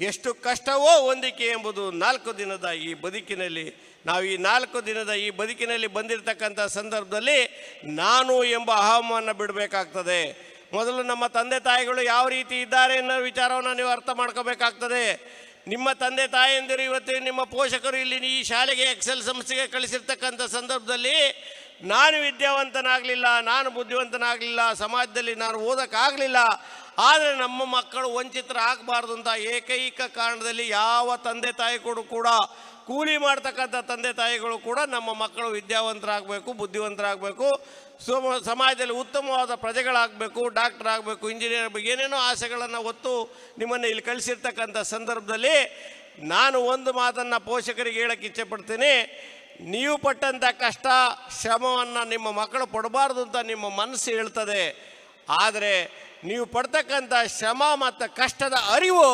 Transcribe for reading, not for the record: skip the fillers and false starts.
ಎಷ್ಟು ಕಷ್ಟವೋ ಹೊಂದಿಕೆ ಎಂಬುದು 4 ದಿನದ ಈ ಬದುಕಿನಲ್ಲಿ. ನಾವು ಈ 4 ದಿನದ ಈ ಬದುಕಿನಲ್ಲಿ ಬಂದಿರತಕ್ಕಂಥ ಸಂದರ್ಭದಲ್ಲಿ ನಾನು ಎಂಬ ಅಹಮನ್ನು ಬಿಡಬೇಕಾಗ್ತದೆ. ಮೊದಲು ನಮ್ಮ ತಂದೆ ತಾಯಿಗಳು ಯಾವ ರೀತಿ ಇದ್ದಾರೆ ಅನ್ನೋ ವಿಚಾರವನ್ನು ನೀವು ಅರ್ಥ ಮಾಡ್ಕೋಬೇಕಾಗ್ತದೆ. ನಿಮ್ಮ ತಂದೆ ತಾಯಿಯಂದಿರು ಇವತ್ತು ನಿಮ್ಮ ಪೋಷಕರು ಇಲ್ಲಿ ಈ ಶಾಲೆಗೆ ಎಕ್ಸೆಲ್ ಸಂಸ್ಥೆಗೆ ಕಳಿಸಿರ್ತಕ್ಕಂಥ ಸಂದರ್ಭದಲ್ಲಿ ನಾನು ವಿದ್ಯಾವಂತನಾಗಲಿಲ್ಲ, ನಾನು ಬುದ್ಧಿವಂತನಾಗಲಿಲ್ಲ, ಸಮಾಜದಲ್ಲಿ ನಾನು ಓದೋಕ್ಕಾಗಲಿಲ್ಲ, ಆದರೆ ನಮ್ಮ ಮಕ್ಕಳು ವಂಚಿತರಾಗಬಾರ್ದು ಅಂತ ಏಕೈಕ ಕಾರಣದಲ್ಲಿ ಯಾವ ತಂದೆ ತಾಯಿಗಳು ಕೂಡ ಕೂಲಿ ಮಾಡ್ತಕ್ಕಂಥ ತಂದೆ ತಾಯಿಗಳು ಕೂಡ ನಮ್ಮ ಮಕ್ಕಳು ವಿದ್ಯಾವಂತರಾಗಬೇಕು, ಬುದ್ಧಿವಂತರಾಗಬೇಕು, ಸಮಾಜದಲ್ಲಿ ಉತ್ತಮವಾದ ಪ್ರಜೆಗಳಾಗಬೇಕು, ಡಾಕ್ಟರ್ ಆಗಬೇಕು, ಇಂಜಿನಿಯರ್ ಆಗಬೇಕು, ಏನೇನೋ ಆಸೆಗಳನ್ನು ಹೊತ್ತು ನಿಮ್ಮನ್ನು ಇಲ್ಲಿ ಕಳಿಸಿರ್ತಕ್ಕಂಥ ಸಂದರ್ಭದಲ್ಲಿ ನಾನು ಒಂದು ಮಾತನ್ನು ಪೋಷಕರಿಗೆ ಹೇಳೋಕ್ಕೆ ಇಚ್ಛೆಪಡ್ತೀನಿ. ನೀವು ಪಟ್ಟಂಥ ಕಷ್ಟ ಶ್ರಮವನ್ನು ನಿಮ್ಮ ಮಕ್ಕಳು ಪಡಬಾರ್ದು ಅಂತ ನಿಮ್ಮ ಮನಸ್ಸು ಹೇಳ್ತದೆ. ಆದರೆ ನೀವು ಪಡ್ತಕ್ಕಂಥ ಶ್ರಮ ಮತ್ತು ಕಷ್ಟದ ಅರಿವು